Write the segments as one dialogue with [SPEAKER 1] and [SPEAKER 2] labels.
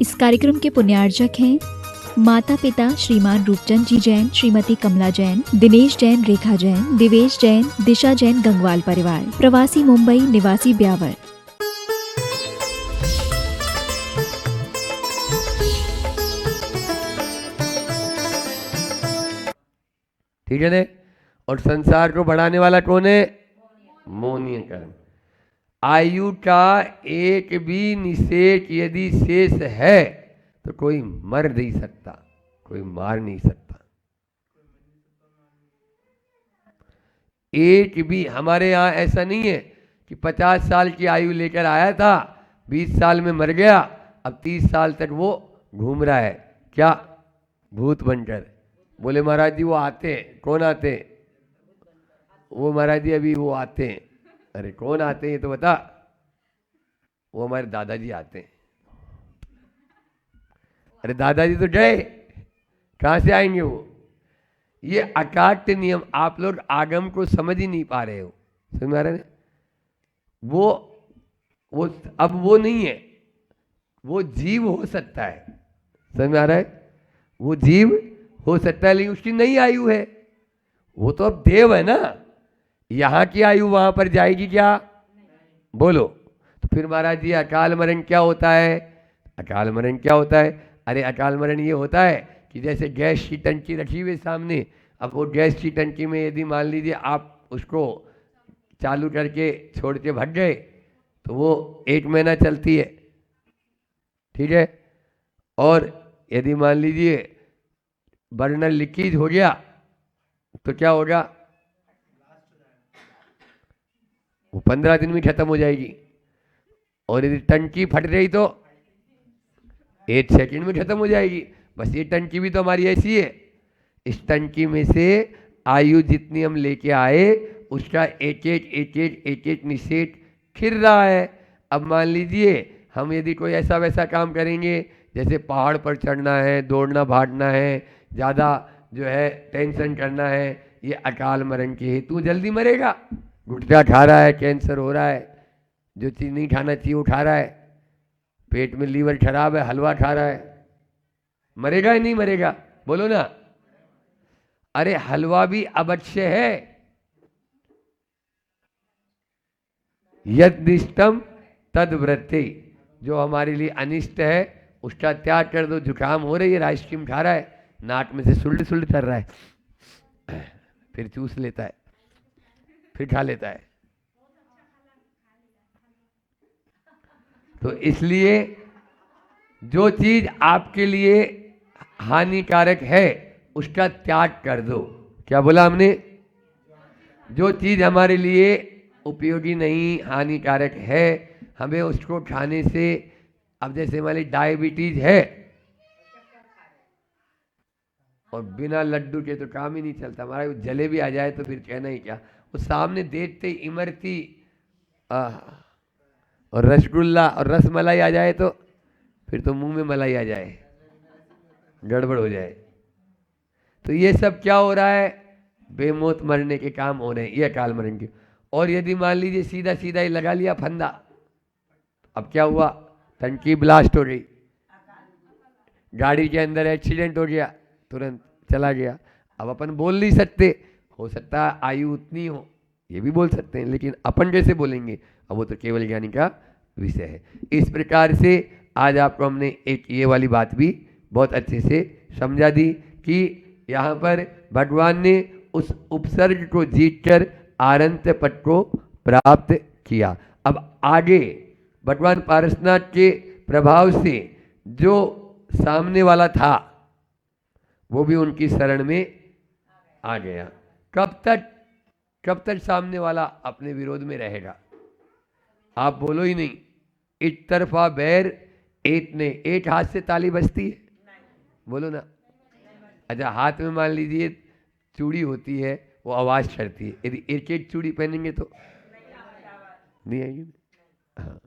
[SPEAKER 1] इस कार्यक्रम के पुण्यार्जक हैं माता पिता श्रीमान रूपचंद जी जैन, श्रीमती कमला जैन, दिनेश जैन, रेखा जैन, दिवेश जैन, दिशा जैन, गंगवाल परिवार, प्रवासी मुंबई, निवासी ब्यावर।
[SPEAKER 2] ठीक है ने? और संसार को बढ़ाने वाला कौन है? मौनीय कर्म। आयु का एक भी निषेध यदि शेष है तो कोई मर नहीं सकता, कोई मार नहीं सकता। एक भी हमारे यहाँ ऐसा नहीं है कि 50 साल की आयु लेकर आया था, 20 साल में मर गया, अब 30 साल तक वो घूम रहा है क्या भूत बनकर। बोले महाराज जी वो आते हैं। कौन आते हैं? वो महाराज जी अभी वो आते हैं। अरे कौन आते हैं तो बता। वो हमारे दादाजी आते हैं। अरे दादाजी तो गए, कहां से आएंगे वो? ये अकाट्य नियम आप लोग आगम को समझ ही नहीं पा रहे हो। समझ में आ रहा है? वो अब वो नहीं है, वो जीव हो सकता है। समझ में आ रहा है? वो जीव हो सकता है लेकिन उसकी नई आयु है। वो तो अब देव है ना, यहां की आयु वहां पर जाएगी क्या? बोलो। तो फिर महाराज जी अकाल मरण क्या होता है? अकाल मरण क्या होता है? अरे अकाल मरण ये होता है कि जैसे गैस की टंकी रखी हुई सामने, अब वो गैस की टंकी में यदि मान लीजिए आप उसको चालू करके छोड़ के भाग गए तो वो 1 महीना चलती है, ठीक है। और यदि मान लीजिए बर्नर लीकेज हो गया तो क्या होगा? वो 15 दिन में खत्म हो जाएगी। और यदि टंकी फट रही तो 1 सेकंड में खत्म हो जाएगी। बस ये टंकी भी तो हमारी ऐसी है। इस टंकी में से आयु जितनी हम लेके आए उसका एक एक निषेध खिर रहा है। अब मान लीजिए हम यदि कोई ऐसा वैसा काम करेंगे, जैसे पहाड़ पर चढ़ना है, दौड़ना भागना है, ज़्यादा जो है टेंशन करना है, ये अकाल मरण के हेतु जल्दी मरेगा। गुटखा खा रहा है, कैंसर हो रहा है, जो चीज़ नहीं खाना चाहिए वो खा रहा है, पेट में लीवर खराब है, हलवा खा रहा है, मरेगा या नहीं मरेगा? बोलो ना। अरे हलवा भी अवश्य है। यद्दिष्टम तद वृत्ति, जो हमारे लिए अनिष्ट है उसका त्याग कर दो। जुकाम हो रही है, आइसक्रीम खा रहा है, नाक में से सुल्ड सुल्ड कर रहा है, फिर चूस लेता है, फिर खा लेता है। तो इसलिए जो चीज आपके लिए हानिकारक है उसका त्याग कर दो। क्या बोला हमने? जो चीज हमारे लिए उपयोगी नहीं, हानिकारक है, हमें उसको खाने से, अब जैसे हमारी डायबिटीज है और बिना लड्डू के तो काम ही नहीं चलता हमारा। जलेबी आ जाए तो फिर कहना ही क्या। वो सामने देखते इमरती और रसगुल्ला और रसमलाई आ जाए तो फिर तो मुंह में मलाई आ जाए, गड़बड़ हो जाए। तो ये सब क्या हो रहा है? बेमौत मरने के काम हो रहे हैं, ये अकाल मरण के। और यदि मान लीजिए सीधा सीधा ही लगा लिया फंदा, अब क्या हुआ? टंकी ब्लास्ट हो गई, गाड़ी के अंदर एक्सीडेंट हो गया, तुरंत चला गया। अब अपन बोल नहीं सकते, हो सकता है आयु उतनी हो, ये भी बोल सकते हैं, लेकिन अपन कैसे बोलेंगे? अब वो तो केवल ज्ञानी का विषय है। इस प्रकार से आज आपको हमने एक ये वाली बात भी बहुत अच्छे से समझा दी कि यहाँ पर भगवान ने उस उपसर्ग को जीतकर आरंत पद को प्राप्त किया। अब आगे भगवान पारसनाथ के प्रभाव से जो सामने वाला था वो भी उनकी शरण में आ गया। कब तक सामने वाला अपने विरोध में रहेगा? आप बोलो ही नहीं। एक तरफा बैर एक ने, एक हाथ से ताली बजती है, बोलो ना। अच्छा हाथ में मान लीजिए चूड़ी होती है, वो आवाज करती है, यदि एक एक चूड़ी पहनेंगे तो नहीं आएगी। हाँ,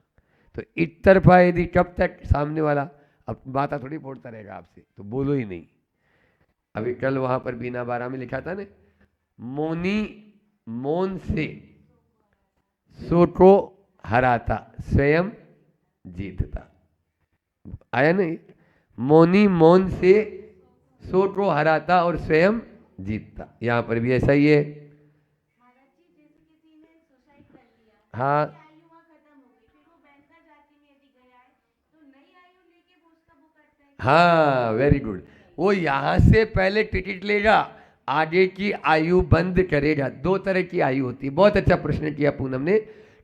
[SPEAKER 2] तो एक तरफा यदि कब तक सामने वाला, अब बात थोड़ी फोड़ता रहेगा आपसे, तो बोलो ही नहीं। अभी कल वहां पर बीना बारा में लिखा था ना, मौनी मौन से सो को हराता, स्वयं जीतता। आया नहीं, मौनी मौन से सो को हराता और स्वयं जीतता। यहाँ पर भी ऐसा ही है। हाँ हाँ, वेरी गुड। वो यहाँ से पहले टिकट लेगा, आगे की आयु बंद करेगा। दो तरह की आयु होती है। बहुत अच्छा प्रश्न किया पूनम ने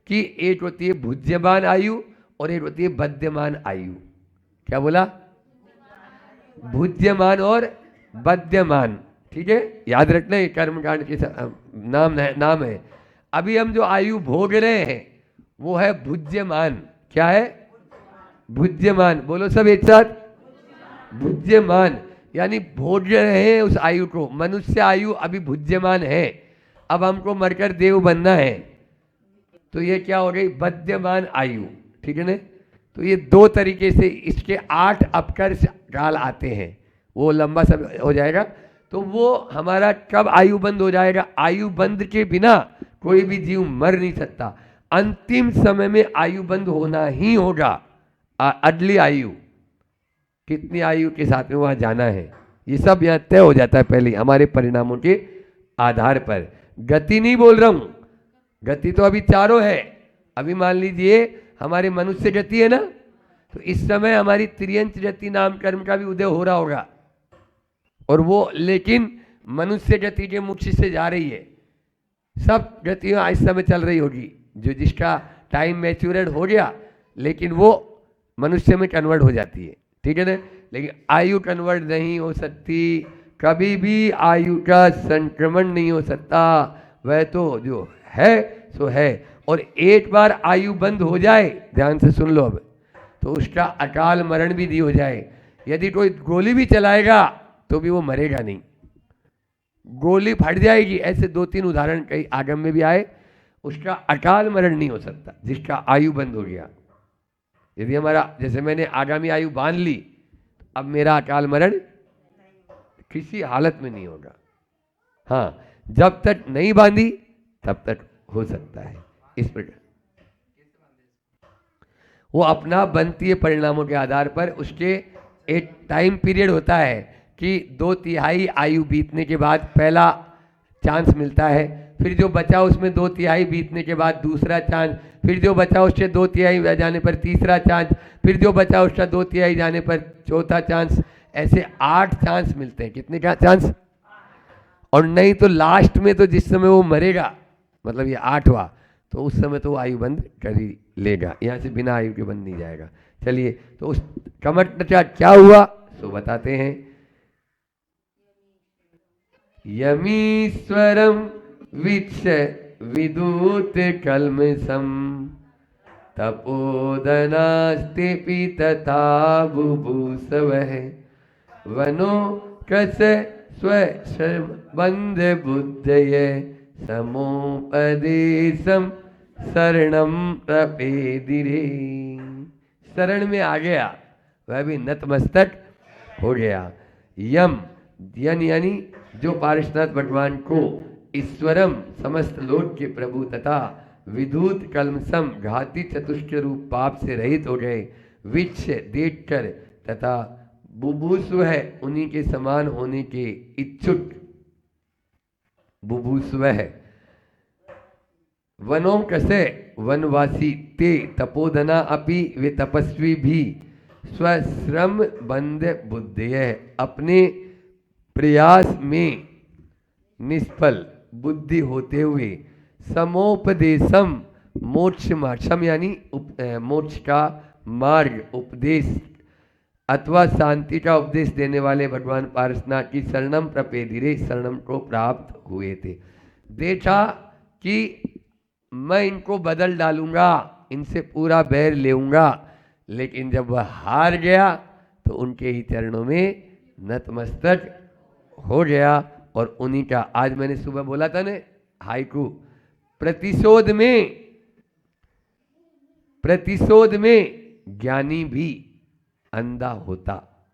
[SPEAKER 2] कि एक होती है भुज्यमान आयु और एक होती है बद्यमान आयु। क्या बोला? भुज्यमान और बद्यमान। ठीक है, याद रखना, ये कर्मकांड के नाम है। अभी हम जो आयु भोग रहे हैं वो है भुज्यमान। क्या है? भुज्यमान। बोलो सब एक साथ, भुज्यमान। यानी भोग रहे हैं उस आयु को। मनुष्य आयु अभी भुज्यमान है, अब हमको मरकर देव बनना है, तो ये क्या हो गई? बद्यमान आयु। ठीक है ना? तो ये दो तरीके से इसके 8 अपकर्ष काल आते हैं, वो लंबा समय हो जाएगा। तो वो हमारा कब आयु बंद हो जाएगा? आयु बंद के बिना कोई भी जीव मर नहीं सकता। अंतिम समय में आयु बंद होना ही होगा। अगली आयु कितनी आयु के साथ में वहां जाना है, ये सब यहाँ तय हो जाता है पहले हमारे परिणामों के आधार पर। गति नहीं बोल रहा हूं, गति तो अभी चारों है। अभी मान लीजिए हमारे मनुष्य गति है ना, तो इस समय हमारी त्रियंच गति नाम कर्म का भी उदय हो रहा होगा, और वो लेकिन मनुष्य गति के मुख्य से जा रही है। सब गतियां इस समय चल रही होगी, जो जिसका टाइम मैच्योर्ड हो गया, लेकिन वो मनुष्य में कन्वर्ट हो जाती है। ठीक है ना? लेकिन आयु कन्वर्ट नहीं हो सकती, कभी भी आयु का संक्रमण नहीं हो सकता। वह तो जो है सो है। और एक बार आयु बंद हो जाए, ध्यान से सुन लो अब, तो उसका अकाल मरण भी नहीं हो जाए। यदि कोई गोली भी चलाएगा तो भी वो मरेगा नहीं, गोली फट जाएगी। ऐसे 2-3 उदाहरण कई आगम में भी आए। उसका अकाल मरण नहीं हो सकता जिसका आयु बंद हो गया। यदि हमारा, जैसे मैंने आगामी आयु बांध ली, अब मेरा अकाल मरण किसी हालत में नहीं होगा। हाँ, जब तक नहीं बांधी तब तक हो सकता है। इस प्रकार वो अपना बनती है परिणामों के आधार पर। उसके एक टाइम पीरियड होता है कि 2/3 आयु बीतने के बाद पहला चांस मिलता है, फिर जो बचा उसमें 2/3 बीतने के बाद दूसरा चांस, फिर जो बचा उससे 2/3 जाने पर तीसरा चांस, फिर जो बचा उसका 2/3 जाने पर चौथा चांस। ऐसे 8 चांस मिलते हैं। कितने का चांस? और नहीं तो लास्ट में तो जिस समय वो मरेगा, मतलब ये 8वां, तो उस समय तो वो आयु बंद कर ही लेगा, यहाँ से बिना आयु के बंद नहीं जाएगा। चलिए, तो उस कमट का क्या हुआ सो बताते हैं। यमीश्वरम वीक्ष विदूत कल्मषम तपोदनास्ति तथा बुभूषवः वनो कस स्वबंध बुद्धये समुपदेशम शरणम प्रपेदिरे। शरण में आ गया, वह भी नतमस्तक हो गया। यम यानी जो पार्श्वनाथ भगवान को ईश्वरम समस्त लोक के प्रभु तथा विधूत कलमसम घाती चतुष्ट रूप पाप से रहित हो गए, विच्छ देखकर तथा बुभूस्व है उन्हीं के समान होने के इच्छुक बुभूस्व है। वनों कसे वनवासी ते तपोधना अपि वे तपस्वी भी स्वश्रम बंध बुद्धय अपने प्रयास में निष्फल बुद्धि होते हुए समोपदेशम मोक्ष मार्गम यानी मोक्ष का मार्ग उपदेश अथवा शांति का उपदेश देने वाले भगवान पार्श्वनाथ की शरणम प्रपेदिरे शरणम को प्राप्त हुए थे। देखा कि मैं इनको बदल डालूंगा, इनसे पूरा बैर लेऊंगा, लेकिन जब वह हार गया तो उनके ही चरणों में नतमस्तक हो गया। और उन्हीं का आज मैंने सुबह बोला था ने हाइकू, प्रतिशोध में ज्ञानी भी अंधा होता,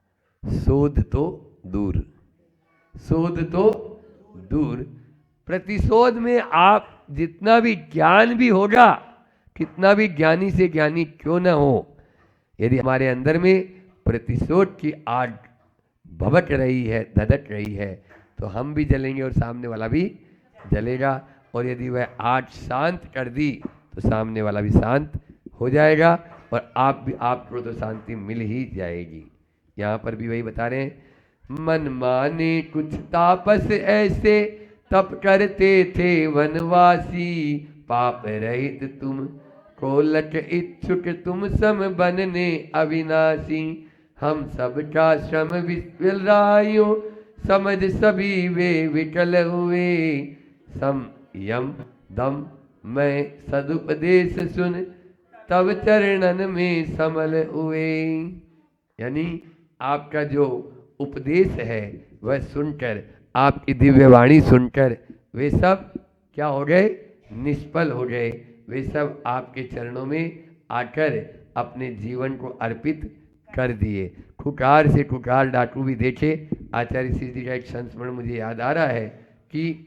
[SPEAKER 2] शोध तो दूर, शोध तो दूर। प्रतिशोध में आप जितना भी ज्ञान भी होगा, कितना भी ज्ञानी से ज्ञानी क्यों न हो, यदि हमारे अंदर में प्रतिशोध की आग भभक रही है, धधक रही है, तो हम भी जलेंगे और सामने वाला भी जलेगा। और यदि वह आग शांत कर दी तो सामने वाला भी शांत हो जाएगा और आपको तो शांति मिल ही जाएगी। यहाँ पर भी वही बता रहे हैं, मन माने कुछ तापस ऐसे तप करते थे वनवासी, पाप रहित तुम को लट इच्छुक तुम सम बनने अविनाशी, हम सबका श्रम विफलायो समझ सभी वे विकल हुए, सम यम दम मैं सदुपदेश सुन तब चरणन में समल हुए। यानी आपका जो उपदेश है वह सुनकर, आपकी दिव्य वाणी सुनकर वे सब क्या हो गए, निष्फल हो गए। वे सब आपके चरणों में आकर अपने जीवन को अर्पित कर दिए। खुकार से खुकार डाकू भी देखे। आचार्य श्री जी का एक संस्मरण मुझे याद आ रहा है कि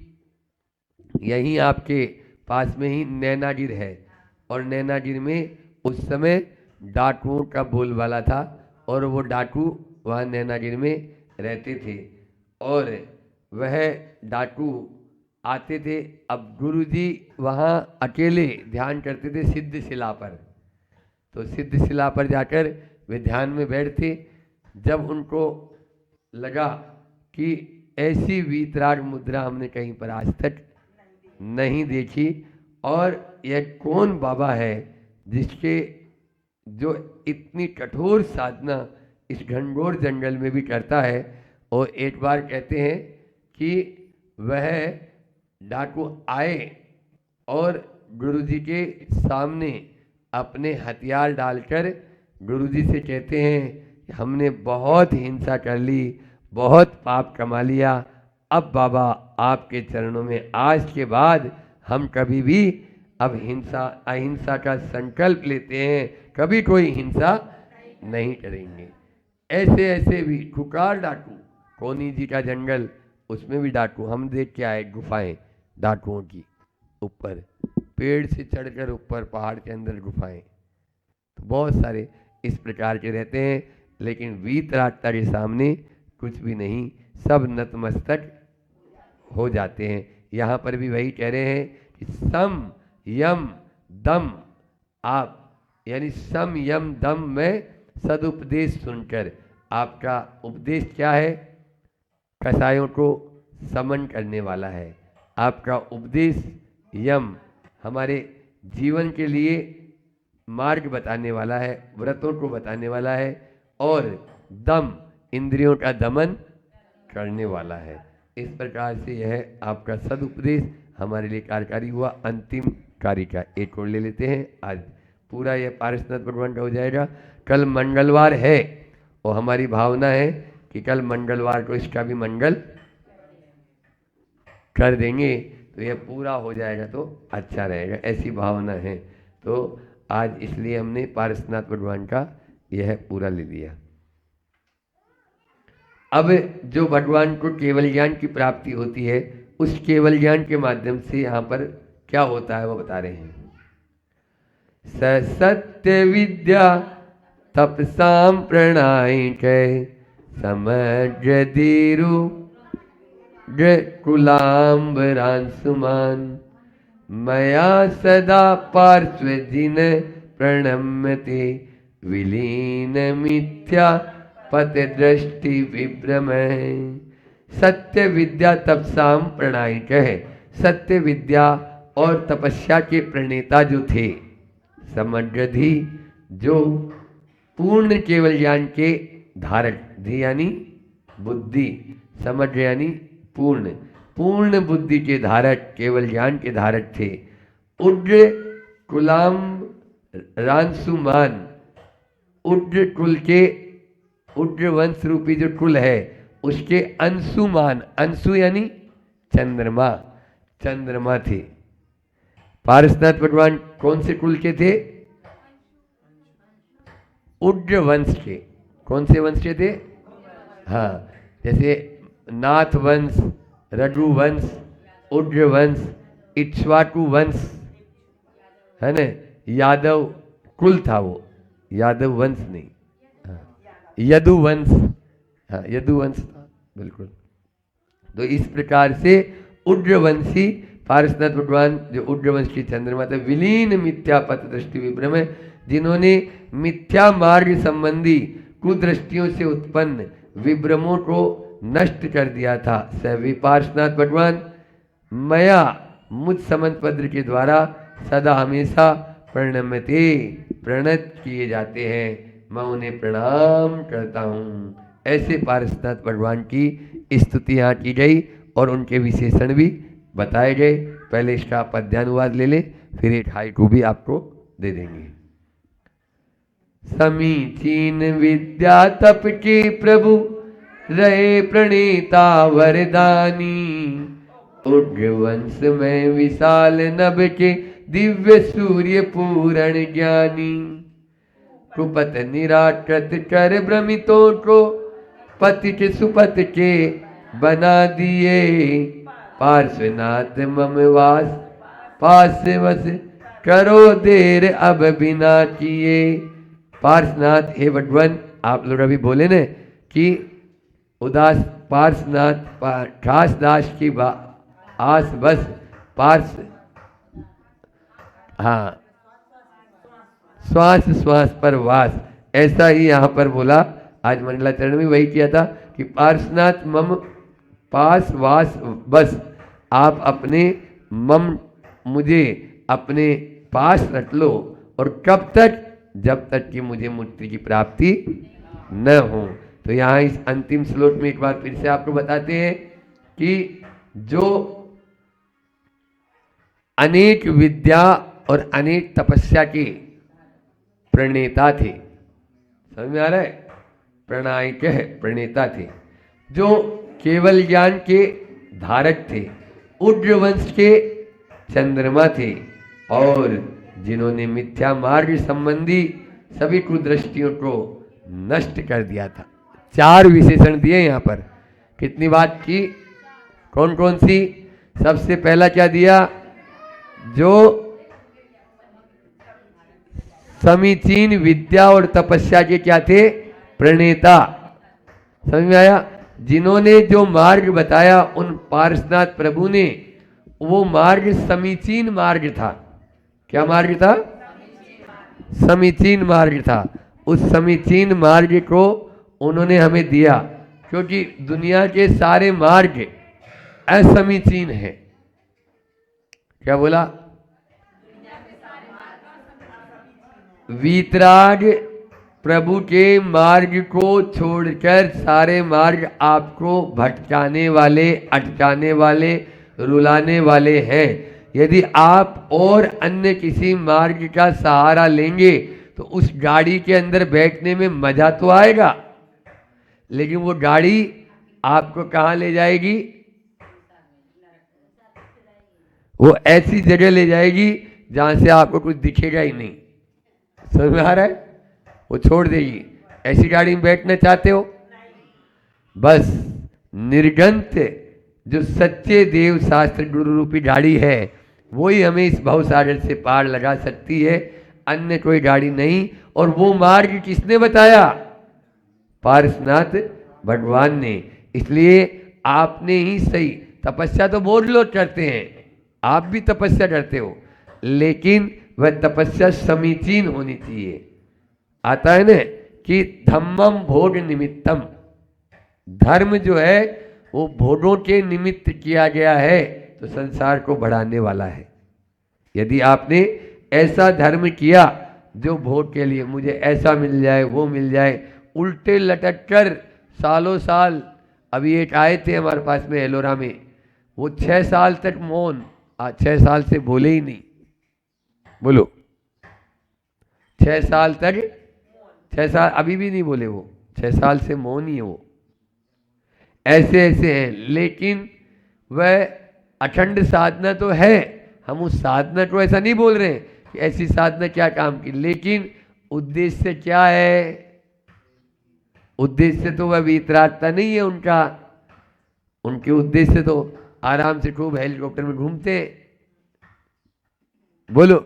[SPEAKER 2] यहीं आपके पास में ही नैनागिर है, और नैनागिर में उस समय डाकुओं का बोलबाला था, और वो डाकू वहाँ नैनागिर में रहते थे, और वह डाकू आते थे। अब गुरुजी वहाँ अकेले ध्यान करते थे सिद्ध शिला पर, तो सिद्ध शिला पर जाकर वे ध्यान में बैठते। जब उनको लगा कि ऐसी वीतराग मुद्रा हमने कहीं पर आज तक नहीं देखी, और यह कौन बाबा है जिसके जो इतनी कठोर साधना इस घनघोर जंगल में भी करता है। और एक बार कहते हैं कि वह डाकू आए और गुरुजी के सामने अपने हथियार डालकर गुरुजी से कहते हैं, हमने बहुत हिंसा कर ली, बहुत पाप कमा लिया, अब बाबा आपके चरणों में आज के बाद हम कभी भी अब अहिंसा का संकल्प लेते हैं, कभी कोई हिंसा नहीं करेंगे। ऐसे ऐसे भी खुकार डाकू, कोनी जी का जंगल, उसमें भी डाकू हम देख के आए, गुफाएं डाकुओं की, ऊपर पेड़ से चढ़कर ऊपर पहाड़ के अंदर गुफाएं, तो बहुत सारे इस प्रकार के रहते हैं। लेकिन वीतरागता के सामने कुछ भी नहीं, सब नतमस्तक हो जाते हैं। यहाँ पर भी वही कह रहे हैं कि सम यम दम, आप यानी सम यम दम में सदुपदेश सुनकर, आपका उपदेश क्या है, कसायों को समन करने वाला है। आपका उपदेश यम हमारे जीवन के लिए मार्ग बताने वाला है, व्रतों को बताने वाला है, और दम इंद्रियों का दमन करने वाला है। इस प्रकार से यह आपका सदुपदेश हमारे लिए कार्यकारी हुआ। अंतिम कार्य का एक और ले लेते हैं, आज पूरा यह पारसनाथ भगवान का हो जाएगा। कल मंगलवार है और हमारी भावना है कि कल मंगलवार को इसका भी मंगल कर देंगे, तो यह पूरा हो जाएगा तो अच्छा रहेगा, ऐसी भावना है। तो आज इसलिए हमने पारसनाथ भगवान का यह पूरा ले लिया। अब जो भगवान को केवल ज्ञान की प्राप्ति होती है, उस केवल ज्ञान के माध्यम से यहाँ पर क्या होता है वो बता रहे हैं। सत्य विद्या तपसाम प्रणाय कै समग्र दीरु कुलाम्बरांशुमान, मया सदा पार्श्व जिन प्रणम्यते विलीन मिथ्या पत दृष्टि विभ्रम। सत्य विद्या तपसाम प्रणायक है, सत्य विद्या और तपस्या के प्रणेता जो थे, समग्रधि जो पूर्ण केवल ज्ञान के धारक, धी यानी बुद्धि, समग्र यानी पूर्ण, पूर्ण बुद्धि के धारक, केवल ज्ञान के धारक थे। उग्र कुलाम रांसुमान, उग्र कुल के, उग्र वंश रूपी जो कुल है उसके अंशुमान, अंशु यानी चंद्रमा, चंद्रमा थे। पारसनाथ भगवान कौन से कुल के थे? उग्र वंश के। कौन से वंश के थे? हाँ, जैसे नाथ वंश, रघुवंश, उग्र वंश, इक्ष्वाकु वंश है न, यादव कुल था वो, यादव वंश नहीं, हाँ, यदुवंश, हाँ यदुवंश था बिल्कुल। तो इस प्रकार से उग्रवंशी पारसनाथ भगवान जो उग्रवंश की चंद्रमा थे, विलीन मिथ्या पथ दृष्टि विभ्रम है, जिन्होंने मिथ्या मार्ग संबंधी कुदृष्टियों से उत्पन्न विभ्रमों को नष्ट कर दिया था। स पार्श्वनाथ भगवान मया मुझ समंत पद्र के द्वारा सदा हमेशा प्रणम्यते प्रणत किए जाते हैं, मैं उन्हें प्रणाम करता हूँ। ऐसे पार्श्वनाथ भगवान की स्तुति यहाँ की गई और उनके विशेषण भी बताए गए। पहले इसका पद्यानुवाद ले ले, फिर एक हाइकू भी आपको दे देंगे। समीचीन विद्या तप के प्रभु रहे प्रणीता वरदानी, उग्रवंश में विशाल नभ के दिव्य सूर्य पूर्ण ज्ञानी, कुपत निराकृत कर भ्रमितों को पति के सुपत के बना दिए, पार्श्वनाथ मम वास पास वस करो देर अब बिना किए। पार्श्वनाथ हे भगवान, आप लोग अभी बोले न कि उदास पार्श्वनाथ खास दास की आस बस पार्श, हाँ श्वास श्वास पर वास, ऐसा ही यहाँ पर बोला। आज मंडलाचरण में वही किया था कि पार्श्वनाथ मम पास वास बस, आप अपने मम मुझे अपने पास रख लो, और कब तक, जब तक कि मुझे मुक्ति की प्राप्ति न हो। तो यहाँ इस अंतिम श्लोक में एक बार फिर से आपको बताते हैं कि जो अनेक विद्या और अनेक तपस्या के प्रणेता थे, समझ में आ रहा है, प्रणायक है प्रणेता थे, जो केवल ज्ञान के धारक थे, उग्रवंश के चंद्रमा थे, और जिन्होंने मिथ्या मार्ग संबंधी सभी कुदृष्टियों को नष्ट कर दिया था। चार विशेषण दिए यहाँ पर। कितनी बात की, कौन कौन सी? सबसे पहला क्या दिया, जो समीचीन विद्या और तपस्या के क्या थे, प्रणेता। समझ में आया? जिन्होंने जो मार्ग बताया उन पार्श्वनाथ प्रभु ने, वो मार्ग समीचीन मार्ग था। क्या मार्ग था? समीचीन मार्ग था। उस समीचीन मार्ग को उन्होंने हमें दिया, क्योंकि दुनिया के सारे मार्ग असमीचीन है। क्या बोला? वीतराग प्रभु के मार्ग को छोड़कर सारे मार्ग आपको भटकाने वाले, अटकाने वाले, रुलाने वाले हैं। यदि आप और अन्य किसी मार्ग का सहारा लेंगे तो उस गाड़ी के अंदर बैठने में मजा तो आएगा, लेकिन वो गाड़ी आपको कहाँ ले जाएगी? वो ऐसी जगह ले जाएगी जहां से आपको कुछ दिखेगा ही नहीं। समझ में आ रहा है? वो छोड़ देगी। ऐसी गाड़ी में बैठना चाहते हो? बस निर्गंत जो सच्चे देव शास्त्र गुरु रूपी गाड़ी है, वही हमें इस भवसागर से पार लगा सकती है, अन्य कोई गाड़ी नहीं। और वो मार्ग किसने बताया? पार्श्वनाथ भगवान ने। इसलिए आपने ही सही, तपस्या तो बहुत लोग करते हैं, आप भी तपस्या करते हो, लेकिन वह तपस्या समीचीन होनी चाहिए। आता है ना कि धम्मम भोग निमित्तम, धर्म जो है वो भोगों के निमित्त किया गया है, तो संसार को बढ़ाने वाला है। यदि आपने ऐसा धर्म किया जो भोग के लिए, मुझे ऐसा मिल जाए, वो मिल जाए, उल्टे लटक कर सालों साल। अभी एक आए थे हमारे पास में एलोरा में, वो 6 साल तक मौन, आज 6 साल से बोले ही नहीं। बोलो, 6 साल तक, 6 साल अभी भी नहीं बोले, वो 6 साल से मौन ही है वो। ऐसे ऐसे हैं, लेकिन वह अखंड साधना तो है। हम उस साधना को ऐसा नहीं बोल रहे हैं कि ऐसी साधना क्या काम की, लेकिन उद्देश्य क्या है? उद्देश्य तो वह वीतरागता नहीं है उनका। उनके उद्देश्य तो आराम से खूब हेलीकॉप्टर में घूमते। बोलो,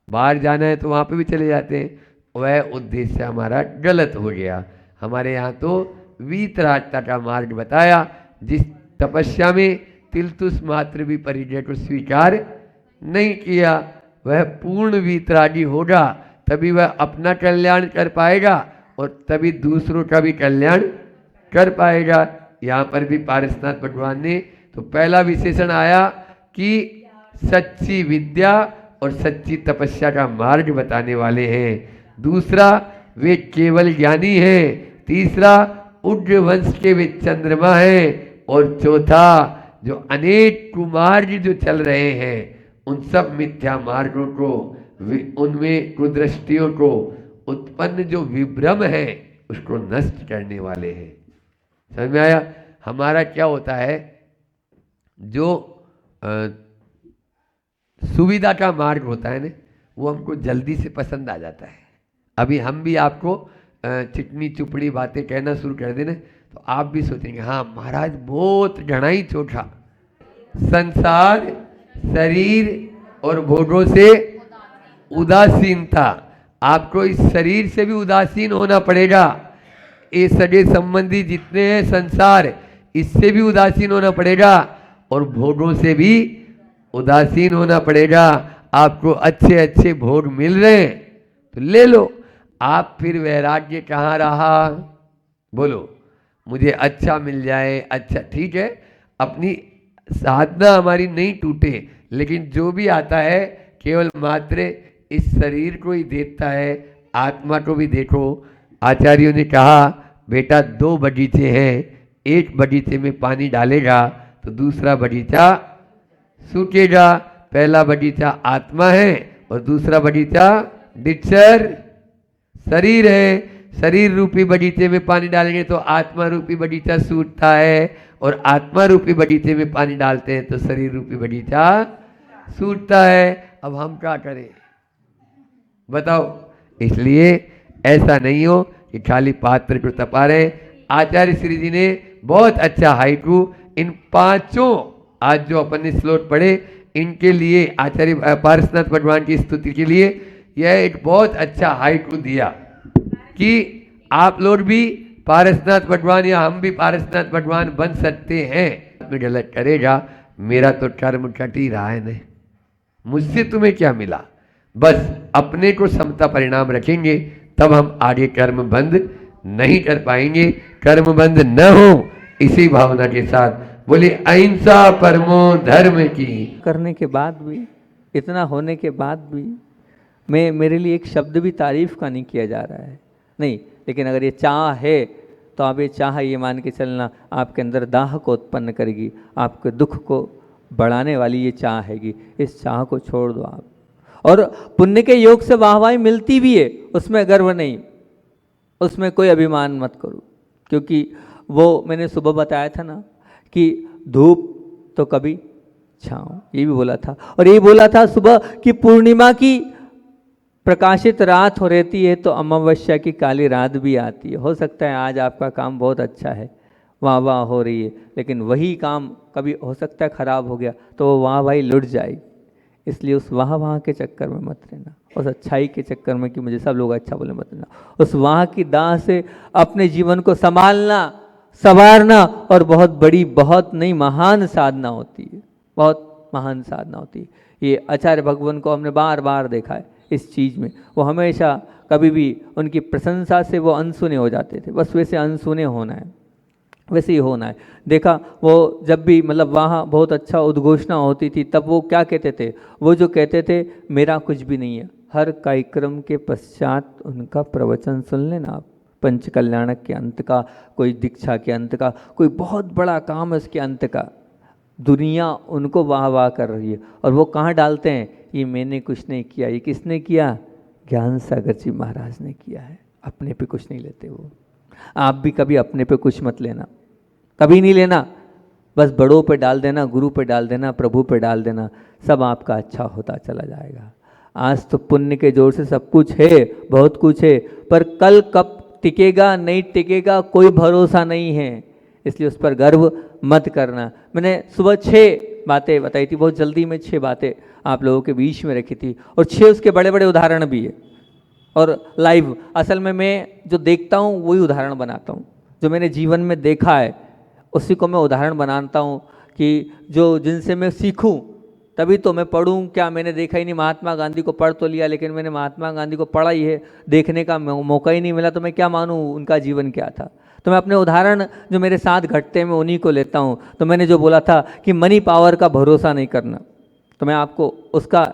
[SPEAKER 2] बाहर जाना है तो वहां पे भी चले जाते हैं, वह उद्देश्य हमारा गलत हो गया। हमारे यहाँ तो वीतरागता का मार्ग बताया, जिस तपस्या में तिलतुस मात्र भी परिजय को स्वीकार नहीं किया, वह पूर्ण वीतरागी होगा, तभी वह अपना कल्याण कर पाएगा और तभी दूसरों का भी कल्याण कर पाएगा। यहाँ पर भी पारसनाथ भगवान ने तो पहला विशेषण आया कि सच्ची विद्या और सच्ची तपस्या का मार्ग बताने वाले हैं। दूसरा, वे केवल ज्ञानी हैं। तीसरा, उग्र वंश के वे चंद्रमा हैं। और चौथा, जो अनेक कुमार्ग जो चल रहे हैं, उन सब मिथ्या मार्गों को, उनमें कुदृष्टियों को उत्पन्न जो विभ्रम है उसको नष्ट करने वाले हैं। समझ में आया? हमारा क्या होता है, जो सुविधा का मार्ग होता है ना, वो हमको जल्दी से पसंद आ जाता है। अभी हम भी आपको चिकनी चुपड़ी बातें कहना शुरू कर देना तो आप भी सोचेंगे हाँ महाराज बहुत घना ही चोखा, संसार, शरीर और भोगों से उदासीनता। आपको इस शरीर से भी उदासीन होना पड़ेगा, ये सगे संबंधी जितने हैं संसार, इससे भी उदासीन होना पड़ेगा और भोगों से भी उदासीन होना पड़ेगा। आपको अच्छे अच्छे भोग मिल रहे हैं तो ले लो। आप फिर वैराग्य कहाँ रहा? बोलो, मुझे अच्छा मिल जाए, अच्छा ठीक है, अपनी साधना हमारी नहीं टूटे, लेकिन जो भी आता है केवल मात्र इस शरीर को ही देखता है, आत्मा को भी देखो। आचार्यों ने कहा बेटा 2 बगीचे हैं, एक बगीचे में पानी डालेगा तो दूसरा बगीचा सूखेगा। पहला बगीचा आत्मा है और दूसरा बगीचा डिक्चर शरीर है। शरीर रूपी बगीचे में पानी डालेंगे तो आत्मा रूपी बगीचा सूखता है और आत्मा रूपी बगीचे में पानी डालते हैं तो शरीर रूपी बगीचा सूखता है। अब हम क्या करें बताओ? इसलिए ऐसा नहीं हो कि खाली पात्र को तपा रहे। आचार्य श्री जी ने बहुत अच्छा हाइकू इन 5 आज जो अपन ने श्लोक पढ़े इनके लिए, आचार्य पारसनाथ भगवान की स्तुति के लिए यह एक बहुत अच्छा हाइकू दिया कि आप लोग भी पारसनाथ भगवान या हम भी पारसनाथ भगवान बन सकते हैं। मैं गलत करेगा, मेरा तो कर्म कट ही रहा है, नहीं मुझसे तुम्हें क्या मिला? बस अपने को समता परिणाम रखेंगे तब हम आगे कर्म बंद नहीं कर पाएंगे। कर्म बंद न हो इसी भावना के साथ बोले अहिंसा परमो धर्म की।
[SPEAKER 3] करने के बाद भी, इतना होने के बाद भी मेरे लिए एक शब्द भी तारीफ का नहीं किया जा रहा है, नहीं। लेकिन अगर ये चाह है तो आप ये चाह ये मान के चलना आपके अंदर दाह को उत्पन्न करेगी, आपके दुख को बढ़ाने वाली ये चाह हैगी। इस चाह को छोड़ दो आप। और पुण्य के योग से वाहवाही मिलती भी है, उसमें गर्व नहीं, उसमें कोई अभिमान मत करो, क्योंकि वो मैंने सुबह बताया था ना कि धूप तो कभी छाँव, ये भी बोला था। और ये बोला था सुबह कि पूर्णिमा की प्रकाशित रात हो रहती है तो अमावस्या की काली रात भी आती है। हो सकता है आज आपका काम बहुत अच्छा है, वाह वाह हो रही है, लेकिन वही काम कभी हो सकता है खराब हो गया तो वो वाह भाई लुट जाएगी। इसलिए उस वाह के चक्कर में मत रहना, उस अच्छाई के चक्कर में कि मुझे सब लोग अच्छा बोले मत रहना। उस वाह की दाह से अपने जीवन को संभालना, संवारना और बहुत बड़ी, बहुत नहीं महान साधना होती है, बहुत महान साधना होती है। ये आचार्य भगवान को हमने बार बार देखा है इस चीज़ में। वो हमेशा कभी भी उनकी प्रशंसा से वो अनसुने हो जाते थे, बस वैसे अनसुने होना है, वैसे ही होना है। देखा वो जब भी मतलब वहाँ बहुत अच्छा उद्घोषणा होती थी तब वो क्या कहते थे? वो जो कहते थे मेरा कुछ भी नहीं है, हर कार्यक्रम के पश्चात उनका प्रवचन सुन लेना आप, पंच कल्याणक के अंत का, कोई दीक्षा के अंत का, कोई बहुत बड़ा काम है उसके अंत का, दुनिया उनको वाह वाह कर रही है। और वो कहाँ डालते हैं? ये मैंने कुछ नहीं किया, ये किसने किया? ज्ञान सागर जी महाराज ने किया है। अपने पे कुछ नहीं लेते वो। आप भी कभी अपने पे कुछ मत लेना, कभी नहीं लेना, बस बड़ों पे डाल देना, गुरु पे डाल देना, प्रभु पे डाल देना, सब आपका अच्छा होता चला जाएगा। आज तो पुण्य के जोर से सब कुछ है, बहुत कुछ है, पर कल कब टिकेगा नहीं टिकेगा कोई भरोसा नहीं है, इसलिए उस पर गर्व मत करना। मैंने सुबह 6 बातें बताई थी, बहुत जल्दी में 6 बातें आप लोगों के बीच में रखी थी और 6 उसके बड़े बड़े उदाहरण भी है। और लाइव असल में मैं जो देखता हूँ वही उदाहरण बनाता हूँ, जो मैंने जीवन में देखा है उसी को मैं उदाहरण बनाता हूँ कि जो जिनसे मैं सीखूँ तभी तो मैं पढ़ूँ। क्या मैंने देखा ही नहीं, महात्मा गांधी को पढ़ तो लिया लेकिन मैंने महात्मा गांधी को पढ़ा ही है, देखने का मौका ही नहीं मिला, तो मैं क्या मानूँ उनका जीवन क्या था। तो मैं अपने उदाहरण जो मेरे साथ घटते हैं मैं उन्हीं को लेता हूँ। तो मैंने जो बोला था कि मनी पावर का भरोसा नहीं करना, तो मैं आपको उसका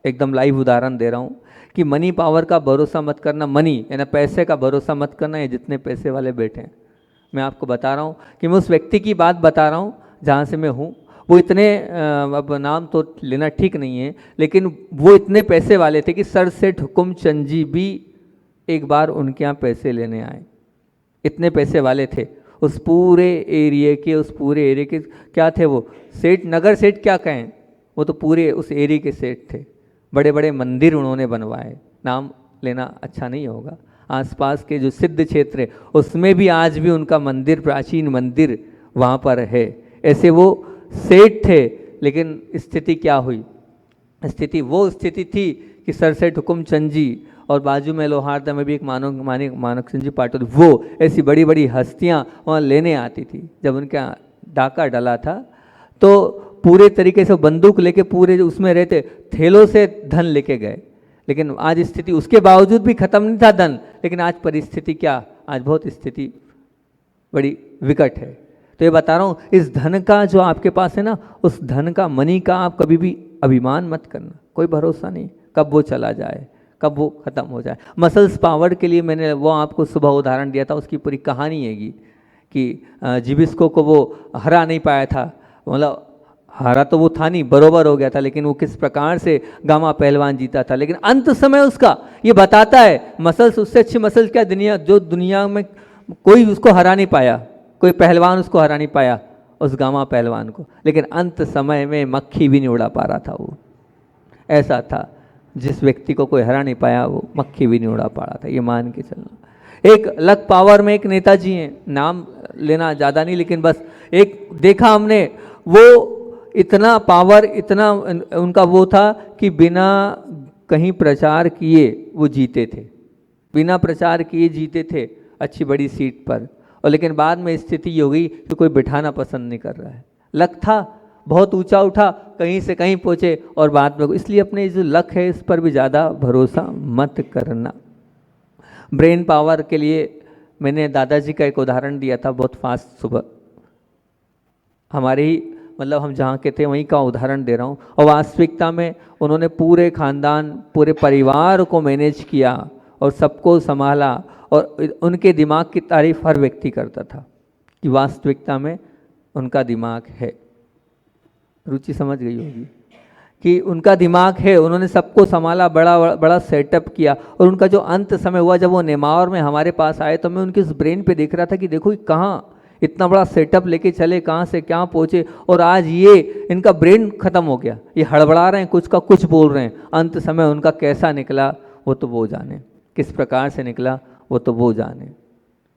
[SPEAKER 3] एकदम लाइव उदाहरण दे रहा हूँ कि मनी पावर का भरोसा मत करना, मनी यानी पैसे का भरोसा मत करना। ये जितने पैसे वाले बैठे हैं मैं आपको बता रहा हूँ कि मैं उस व्यक्ति की बात बता रहा हूँ जहाँ से मैं हूँ। वो इतने अब नाम तो लेना ठीक नहीं है, लेकिन वो इतने पैसे वाले थे कि सर सेठ हुकुमचंद जी भी एक बार उनके यहाँ पैसे लेने आए। इतने पैसे वाले थे उस पूरे एरिया के क्या थे वो सेठ, नगर सेठ क्या कहें, वो तो पूरे उस एरिया के सेठ थे। बड़े बड़े मंदिर उन्होंने बनवाए, नाम लेना अच्छा नहीं होगा। आसपास के जो सिद्ध क्षेत्र है उसमें भी आज भी उनका मंदिर, प्राचीन मंदिर वहाँ पर है। ऐसे वो सेठ थे, लेकिन स्थिति क्या हुई, स्थिति वो स्थिति थी कि सर सेठ हुकुमचंद जी और बाजू में लोहारदा में भी एक मानक सिंह जी पाटिल, वो ऐसी बड़ी बड़ी हस्तियाँ वहाँ लेने आती थी। जब उनका डाका डला था तो पूरे तरीके से बंदूक लेके पूरे उसमें रहते, थैलों से धन लेके गए। लेकिन आज स्थिति उसके बावजूद भी खत्म नहीं था धन, लेकिन आज परिस्थिति क्या, आज बहुत स्थिति बड़ी विकट है। तो ये बता रहा हूँ, इस धन का जो आपके पास है ना, उस धन का, मनी का आप कभी भी अभिमान मत करना, कोई भरोसा नहीं कब वो चला जाए, कब वो ख़त्म हो जाए। मसल्स पावर के लिए मैंने वो आपको सुबह उदाहरण दिया था, उसकी पूरी कहानी हैगी कि जिबिस्को को वो हरा नहीं पाया था, मतलब हारा तो वो था नहीं, बरोबर हो गया था, लेकिन वो किस प्रकार से गामा पहलवान जीता था। लेकिन अंत समय उसका ये बताता है, मसल्स उससे अच्छी मसल्स क्या दुनिया, जो दुनिया में कोई उसको हरा नहीं पाया, कोई पहलवान उसको हरा नहीं पाया उस गामा पहलवान को। लेकिन अंत समय में मक्खी भी नहीं उड़ा पा रहा था वो, ऐसा था। जिस व्यक्ति को कोई हरा नहीं पाया वो मक्खी भी नहीं उड़ा पा रहा था, ये मान के चलना। एक लक पावर में एक नेताजी हैं, नाम लेना ज़्यादा नहीं, लेकिन बस एक देखा हमने, वो इतना पावर, इतना उनका वो था कि बिना कहीं प्रचार किए वो जीते थे, बिना प्रचार किए जीते थे अच्छी बड़ी सीट पर। और लेकिन बाद में स्थिति ये हो गई कि कोई बिठाना पसंद नहीं कर रहा है। लक था, बहुत ऊंचा उठा, कहीं से कहीं पहुँचे और बाद में, इसलिए अपने जो लक है इस पर भी ज़्यादा भरोसा मत करना। ब्रेन पावर के लिए मैंने दादाजी का एक उदाहरण दिया था बहुत फास्ट सुबह, हमारे ही मतलब हम जहाँ के थे वहीं का उदाहरण दे रहा हूँ। और वास्तविकता में उन्होंने पूरे खानदान, पूरे परिवार को मैनेज किया और सबको संभाला, और उनके दिमाग की तारीफ हर व्यक्ति करता था कि वास्तविकता में उनका दिमाग है। रुचि समझ गई होगी कि उनका दिमाग है, उन्होंने सबको संभाला, बड़ा बड़ा सेटअप किया। और उनका जो अंत समय हुआ जब वो नेमावर में हमारे पास आए, तो मैं उनके उस ब्रेन पे देख रहा था कि देखो कहाँ इतना बड़ा सेटअप लेके चले, कहाँ से क्या पहुँचे, और आज ये इनका ब्रेन खत्म हो गया, ये हड़बड़ा रहे हैं, कुछ का कुछ बोल रहे हैं। अंत समय उनका कैसा निकला वो तो वो जाने, किस प्रकार से निकला वो तो वो जाने,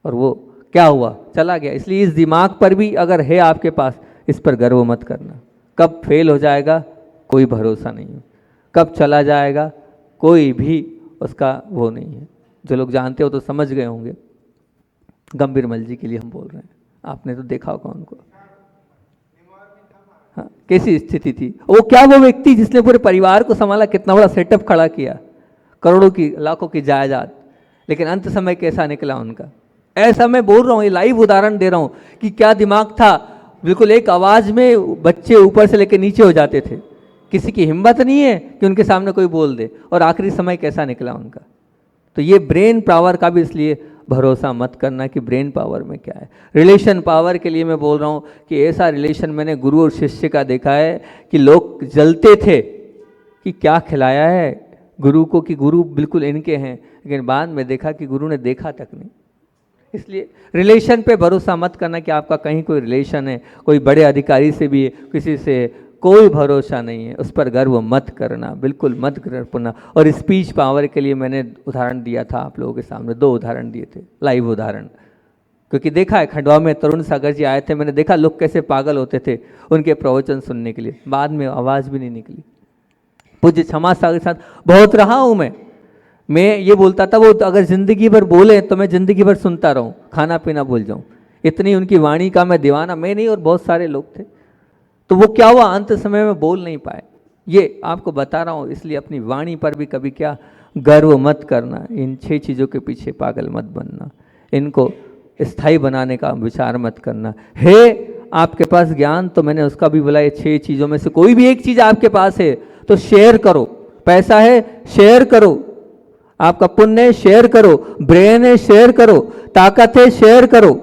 [SPEAKER 3] और वो क्या हुआ, चला गया। इसलिए इस दिमाग पर भी अगर है आपके पास, इस पर गर्व मत करना। कब फेल हो जाएगा कोई भरोसा नहीं है, कब चला जाएगा कोई भी उसका वो नहीं है। जो लोग जानते हो तो समझ गए होंगे, गंभीर मल जी के लिए हम बोल रहे हैं, आपने तो देखा होगा उनको, हाँ कैसी स्थिति थी। वो क्या, वो व्यक्ति जिसने पूरे परिवार को संभाला, कितना बड़ा सेटअप खड़ा किया, करोड़ों की लाखों की जायदाद, लेकिन अंत समय कैसा निकला उनका। ऐसा मैं बोल रहा हूँ, ये लाइव उदाहरण दे रहा हूँ कि क्या दिमाग था। बिल्कुल एक आवाज़ में बच्चे ऊपर से लेकर नीचे हो जाते थे, किसी की हिम्मत नहीं है कि उनके सामने कोई बोल दे, और आखिरी समय कैसा निकला उनका। तो ये ब्रेन पावर का भी इसलिए भरोसा मत करना कि ब्रेन पावर में क्या है। रिलेशन पावर के लिए मैं बोल रहा हूँ कि ऐसा रिलेशन मैंने गुरु और शिष्य का देखा है कि लोग जलते थे कि क्या खिलाया है गुरु को, कि गुरु बिल्कुल इनके हैं, लेकिन बाद में देखा कि गुरु ने देखा तक नहीं। इसलिए रिलेशन पे भरोसा मत करना कि आपका कहीं कोई रिलेशन है, कोई बड़े अधिकारी से भी है, किसी से कोई भरोसा नहीं है, उस पर गर्व मत करना, बिल्कुल मत करना। और स्पीच पावर के लिए मैंने उदाहरण दिया था आप लोगों के सामने, 2 उदाहरण दिए थे, लाइव उदाहरण, क्योंकि देखा है खंडवा में तरुण सागर जी आए थे, मैंने देखा लोग कैसे पागल होते थे उनके प्रवचन सुनने के लिए, बाद में आवाज़ भी नहीं निकली। पूज्य क्षमा सागर के साथ बहुत रहा हूँ मैं, मैं ये बोलता था, वो अगर ज़िंदगी भर बोले तो मैं ज़िंदगी भर सुनता रहूं, खाना पीना भूल जाऊं, इतनी उनकी वाणी का मैं दीवाना, मैं नहीं और बहुत सारे लोग थे। तो वो क्या हुआ, अंत समय में बोल नहीं पाए। ये आपको बता रहा हूँ, इसलिए अपनी वाणी पर भी कभी क्या गर्व मत करना, इन 6 चीज़ों के पीछे पागल मत बनना, इनको स्थायी बनाने का विचार मत करना। है आपके पास ज्ञान, तो मैंने उसका भी बोला, ये 6 चीज़ों में से कोई भी एक चीज़ आपके पास है तो शेयर करो। पैसा है, शेयर करो। आपका पुण्य है, शेयर करो। ब्रेन है, शेयर करो। ताकत है, शेयर करो।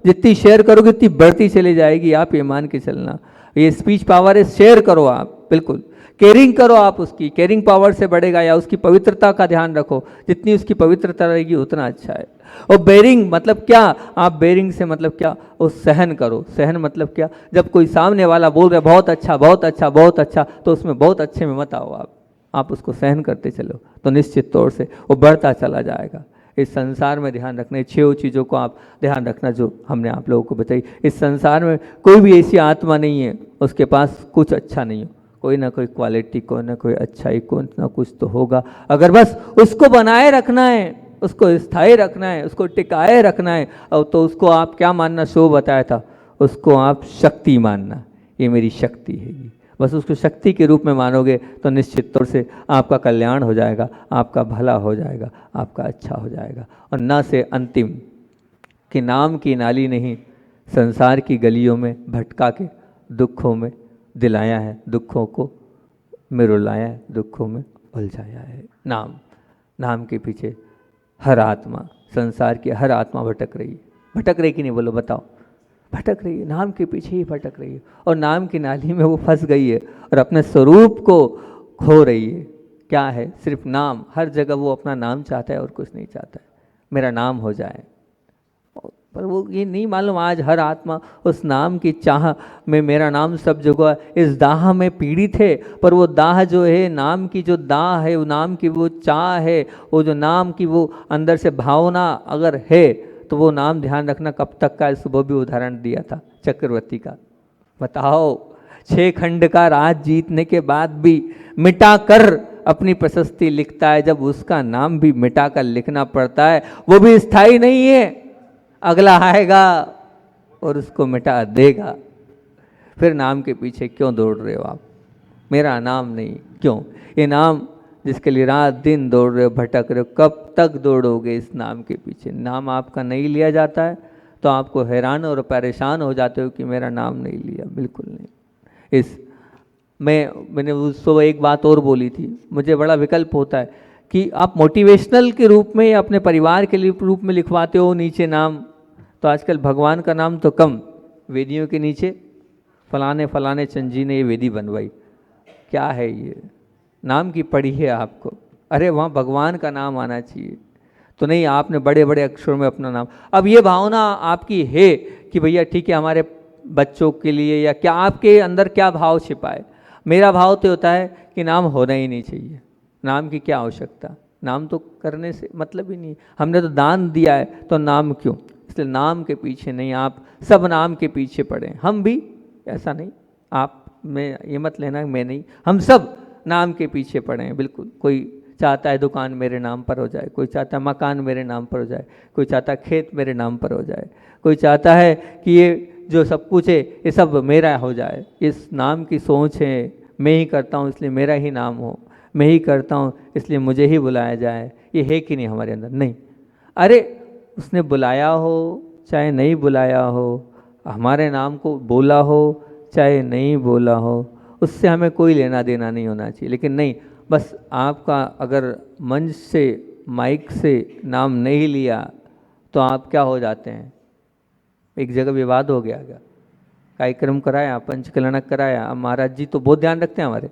[SPEAKER 3] जितनी शेयर करोगे उतनी बढ़ती चली जाएगी, आप ये मान के चलना। ये स्पीच पावर है, शेयर करो आप, बिल्कुल केयरिंग करो आप, उसकी केयरिंग पावर से बढ़ेगा। या उसकी पवित्रता का ध्यान रखो, जितनी उसकी पवित्रता रहेगी उतना अच्छा है। और बेरिंग मतलब क्या, आप बेरिंग से मतलब क्या, वो सहन करो। सहन मतलब क्या, जब कोई सामने वाला बोल रहा है बहुत अच्छा बहुत अच्छा बहुत अच्छा, तो उसमें बहुत अच्छे में मत आओ आप उसको सहन करते चलो, तो निश्चित तौर से वो बढ़ता चला जाएगा। इस संसार में ध्यान रखना, 6 चीज़ों को आप ध्यान रखना जो हमने आप लोगों को बताई। इस संसार में कोई भी ऐसी आत्मा नहीं है उसके पास कुछ अच्छा नहीं हो, कोई ना कोई क्वालिटी, कोई ना कोई अच्छाई, कोई ना कुछ तो होगा। अगर बस उसको बनाए रखना है, उसको स्थायी रखना है, उसको टिकाए रखना है, और तो उसको आप क्या मानना, शो बताया था, उसको आप शक्ति मानना, ये मेरी शक्ति है। बस उसको शक्ति के रूप में मानोगे तो निश्चित तौर से आपका कल्याण हो जाएगा, आपका भला हो जाएगा, आपका अच्छा हो जाएगा। और न से अंतिम कि नाम की नाली नहीं संसार की गलियों में भटका के दुखों में दिलाया है, दुखों को में रुलाया है, दुखों में उलझाया है। नाम के पीछे हर आत्मा, संसार की हर आत्मा भटक रही है। भटक रही कि नहीं, बोलो बताओ। भटक रही है, नाम के पीछे ही भटक रही है, और नाम की नाली में वो फंस गई है और अपने स्वरूप को खो रही है। क्या है, सिर्फ नाम। हर जगह वो अपना नाम चाहता है और कुछ नहीं चाहता है, मेरा नाम हो जाए। पर वो ये नहीं मालूम, आज हर आत्मा उस नाम की चाह में, मेरा नाम सब जगह, इस दाह में पीड़ित है। पर वो दाह जो है, नाम की जो दाह है, वो नाम की वो चाह है, वो जो नाम की वो अंदर से भावना अगर है, तो वो नाम ध्यान रखना कब तक का। सुबह भी उदाहरण दिया था चक्रवर्ती का। बताओ, 6 खंड का राज जीतने के बाद भी मिटा कर अपनी प्रशस्ति लिखता है। जब उसका नाम भी मिटा कर लिखना पड़ता है, वो भी स्थायी नहीं है, अगला आएगा और उसको मिटा देगा। फिर नाम के पीछे क्यों दौड़ रहे हो आप, मेरा नाम नहीं, क्यों? ये नाम जिसके लिए रात दिन दौड़ रहे हो, भटक रहे हो, कब तक दौड़ोगे इस नाम के पीछे? नाम आपका नहीं लिया जाता है तो आपको हैरान और परेशान हो जाते हो कि मेरा नाम नहीं लिया। बिल्कुल नहीं। मैंने उसको एक बात और बोली थी, मुझे बड़ा विकल्प होता है कि आप मोटिवेशनल के रूप में या अपने परिवार के रूप में लिखवाते हो नीचे नाम, तो आजकल भगवान का नाम तो कम, वेदियों के नीचे फलाने फलाने चंद जी ने ये वेदी बनवाई। क्या है ये? नाम की पड़ी है आपको, अरे वहाँ भगवान का नाम आना चाहिए। तो नहीं, आपने बड़े बड़े अक्षरों में अपना नाम। अब ये भावना आपकी है कि भैया ठीक है हमारे बच्चों के लिए, या क्या आपके अंदर क्या भाव छिपा है? मेरा भाव तो होता है कि नाम होना ही नहीं चाहिए। नाम की क्या आवश्यकता, नाम तो करने से मतलब ही नहीं। हमने तो दान दिया है तो नाम क्यों? इसलिए नाम के पीछे नहीं, आप सब नाम के पीछे पड़े। हम भी, ऐसा नहीं, आप में ये मत लेना मैं नहीं, हम सब नाम के पीछे पड़े हैं। बिल्कुल, कोई चाहता है दुकान मेरे नाम पर हो जाए, कोई चाहता है मकान मेरे नाम पर हो जाए, कोई चाहता है खेत मेरे नाम पर हो जाए, कोई चाहता है कि ये जो सब कुछ है ये सब मेरा हो जाए। इस नाम की सोच है, मैं ही करता हूँ इसलिए मेरा ही नाम हो, मैं ही करता हूँ इसलिए मुझे ही बुलाया जाए। ये है कि नहीं हमारे अंदर? नहीं। अरे उसने बुलाया हो चाहे नहीं बुलाया हो, हमारे नाम को बोला हो चाहे नहीं बोला हो, उससे हमें कोई लेना देना नहीं होना चाहिए। लेकिन नहीं, बस आपका अगर मंच से, माइक से नाम नहीं लिया तो आप क्या हो जाते हैं? एक जगह विवाद हो गया, कार्यक्रम कराया, पंचकलनक कराया। अब महाराज जी तो बहुत ध्यान रखते हैं, हमारे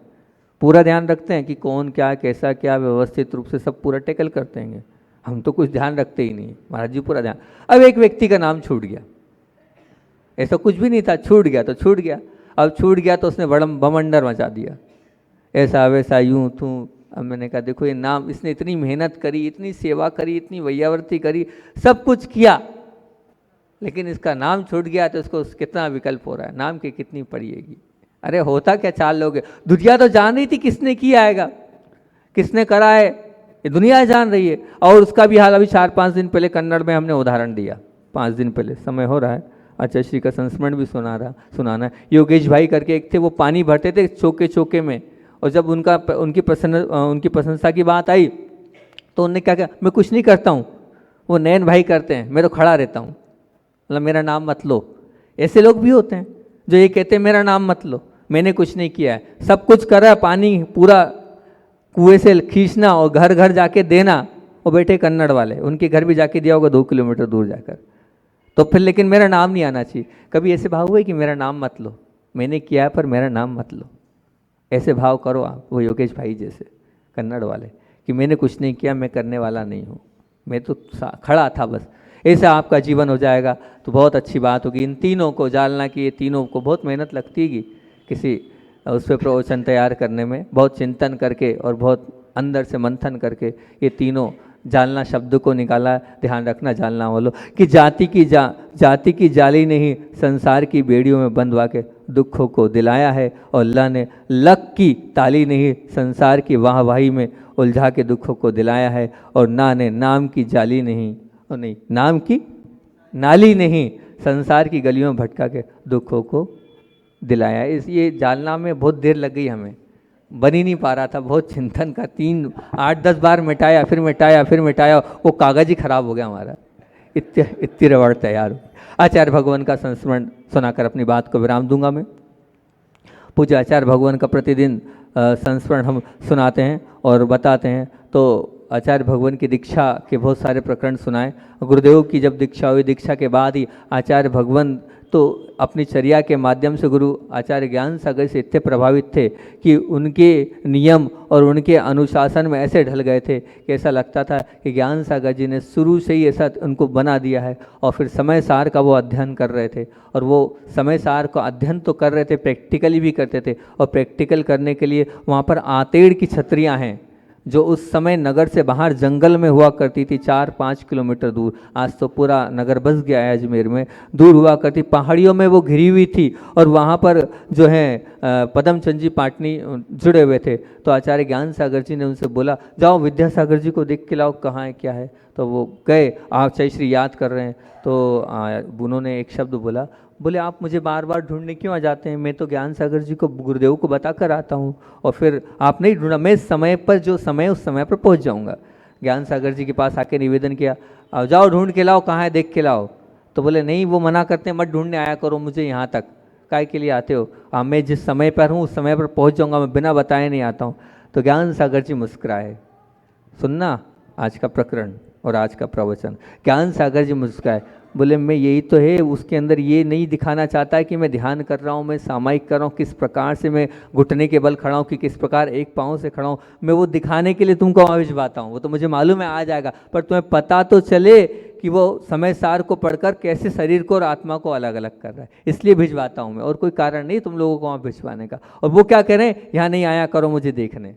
[SPEAKER 3] पूरा ध्यान रखते हैं कि कौन क्या कैसा क्या व्यवस्थित रूप से सब पूरा टेकल करते हैं। हम तो कुछ ध्यान रखते ही नहीं, महाराज जी पूरा ध्यान। अब एक व्यक्ति का नाम छूट गया, ऐसा कुछ भी नहीं था, छूट गया तो छूट गया। अब छूट गया तो उसने बड़ा बमंडर मचा दिया, ऐसा वैसा यूं तू। अब मैंने कहा देखो ये नाम, इसने इतनी मेहनत करी, इतनी सेवा करी, इतनी वैयावर्ती करी, सब कुछ किया, लेकिन इसका नाम छूट गया तो इसको कितना विकल्प हो रहा है, नाम की कितनी पड़ेगी। अरे होता क्या 4 लोग, दुनिया तो जान रही थी किसने किया आएगा, किसने करा है, ये दुनिया जान रही है। और उसका भी हाल अभी 4-5 दिन पहले कन्नड़ में हमने उदाहरण दिया, 5 दिन पहले, समय हो रहा है। अच्छा, श्री का संस्मरण भी सुनाना है। योगेश भाई करके एक थे, वो पानी भरते थे चौके चौके में, और जब उनकी प्रशंसा की बात आई तो उन्होंने क्या कहा, मैं कुछ नहीं करता हूँ, वो नयन भाई करते हैं, मैं तो खड़ा रहता हूँ, मतलब मेरा नाम मत लो। ऐसे लोग भी होते हैं जो ये कहते हैं मेरा नाम मत लो, मैंने कुछ नहीं किया है, सब कुछ कर रहा है, पानी पूरा कुएं से खींचना और घर घर जाके देना। वो बैठे कन्नड़ वाले, उनके घर भी जाके दिया होगा 2 किलोमीटर दूर जाकर, तो फिर लेकिन मेरा नाम नहीं आना चाहिए। कभी ऐसे भाव हुए कि मेरा नाम मत लो, मैंने किया है पर मेरा नाम मत लो, ऐसे भाव करो आप, वो योगेश भाई जैसे कन्नड़ वाले, कि मैंने कुछ नहीं किया, मैं करने वाला नहीं हूँ, मैं तो खड़ा था बस। ऐसा आपका जीवन हो जाएगा तो बहुत अच्छी बात होगी। इन तीनों को जानना कि ये तीनों को बहुत मेहनत लगती है किसी उस पर प्रवचन तैयार करने में, बहुत चिंतन करके और बहुत अंदर से मंथन करके ये तीनों जानना, शब्द को निकाला। ध्यान रखना जानना वालों कि जाति की जाली ने ही संसार की बेड़ियों में बंधवा के दुखों को दिलाया है, और अल्लाह ने लक की ताली ने ही संसार की वाहवाही में उलझा के दुखों को दिलाया है, और नाम की जाली नहीं नाम की नाली नहीं संसार की गलियों में भटका के दुखों को दिलाया है। ये जानना में बहुत देर लग गई, हमें बन ही नहीं पा रहा था, बहुत चिंतन का 8-10 बार मिटाया, फिर मिटाया, वो कागज ही खराब हो गया हमारा, इतनी रबड़ तैयार हो। आचार्य भगवान का संस्मरण सुनाकर अपनी बात को विराम दूंगा मैं। पूज्य आचार्य भगवान का प्रतिदिन संस्मरण हम सुनाते हैं और बताते हैं। तो आचार्य भगवान की दीक्षा के बहुत सारे प्रकरण सुनाए। गुरुदेव की जब दीक्षा हुई, दीक्षा के बाद ही आचार्य भगवान तो अपनी चर्या के माध्यम से गुरु आचार्य ज्ञान सागर से इतने प्रभावित थे कि उनके नियम और उनके अनुशासन में ऐसे ढल गए थे कि ऐसा लगता था कि ज्ञान सागर जी ने शुरू से ही ऐसा उनको बना दिया है। और फिर समय सार का वो अध्ययन कर रहे थे, और वो समय सार का अध्ययन तो कर रहे थे, प्रैक्टिकली भी करते थे। और प्रैक्टिकल करने के लिए वहाँ पर आतेड़ की छतरियाँ हैं जो उस समय नगर से बाहर जंगल में हुआ करती थी, 4-5 किलोमीटर दूर। आज तो पूरा नगर बस गया है अजमेर में, दूर हुआ करती, पहाड़ियों में वो घिरी हुई थी। और वहाँ पर जो है पदमचंद जी पाटनी जुड़े हुए थे। तो आचार्य ज्ञान सागर जी ने उनसे बोला, जाओ विद्यासागर जी को देख के लाओ, कहाँ है क्या है। तो वो गए, आचार्य श्री याद कर रहे हैं। तो उन्होंने एक शब्द बोले आप मुझे बार बार ढूंढने क्यों आ जाते हैं, मैं तो ज्ञान सागर जी को गुरुदेव को बता कर आता हूँ, और फिर आप नहीं ढूंढा, मैं समय पर जो समय उस समय पर पहुँच जाऊँगा। ज्ञान सागर जी के पास आके निवेदन किया, अब जाओ ढूंढ के लाओ, कहाँ है देख के लाओ। तो बोले नहीं, वो मना करते हैं, मत ढूंढने आया करो मुझे यहाँ तक, काय के लिए आते हो। मैं जिस समय पर हूँ उस समय पर पहुँच जाऊँगा, मैं बिना बताए नहीं आता हूँ। तो ज्ञान सागर जी मुस्कुराए। सुनना आज का प्रकरण और आज का प्रवचन। ज्ञान सागर जी मुस्कुराए, बोले मैं यही तो है, उसके अंदर ये नहीं दिखाना चाहता है कि मैं ध्यान कर रहा हूँ, मैं सामायिक कर रहा हूँ, किस प्रकार से मैं घुटने के बल खड़ा हूँ, कि किस प्रकार एक पाँव से खड़ा हूँ, मैं वो दिखाने के लिए तुमको वहाँ भिजवाता हूँ। वो तो मुझे मालूम है आ जाएगा, पर तुम्हें पता तो चले कि वो समय सार को पढ़कर कैसे शरीर को और आत्मा को अलग अलग कर रहा है, इसलिए भिजवाता हूँ मैं, और कोई कारण नहीं तुम लोगों को वहाँ भिजवाने का। और वो क्या कह रहे हैं, यहाँ नहीं आया करो मुझे देखने,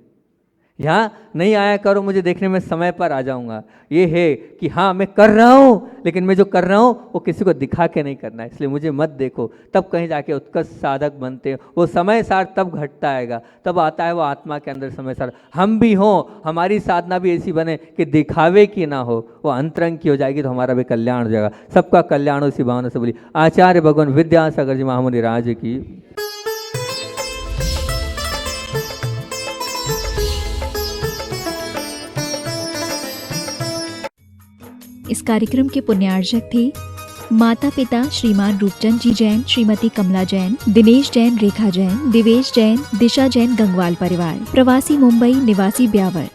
[SPEAKER 3] यहाँ नहीं आया करो मुझे देखने, में समय पर आ जाऊंगा। ये है कि हाँ मैं कर रहा हूँ, लेकिन मैं जो कर रहा हूँ वो किसी को दिखा के नहीं करना है, इसलिए मुझे मत देखो। तब कहीं जाके उत्कृष्ट साधक बनते हैं। वो समय सार तब घटता आएगा, तब आता है वो आत्मा के अंदर समय सार। हम भी हों, हमारी साधना भी ऐसी बने कि दिखावे की ना हो, वो अंतरंग की हो जाएगी, तो हमारा भी कल्याण हो जाएगा। सबका कल्याण उसी भावना से बोली। आचार्य भगवान विद्यासागर जी महामुनि राज की।
[SPEAKER 1] इस कार्यक्रम के पुण्यार्जक थे माता पिता श्रीमान रूपचंद जी जैन, श्रीमती कमला जैन, दिनेश जैन, रेखा जैन, दिवेश जैन, दिशा जैन, गंगवाल परिवार, प्रवासी मुंबई, निवासी ब्यावर।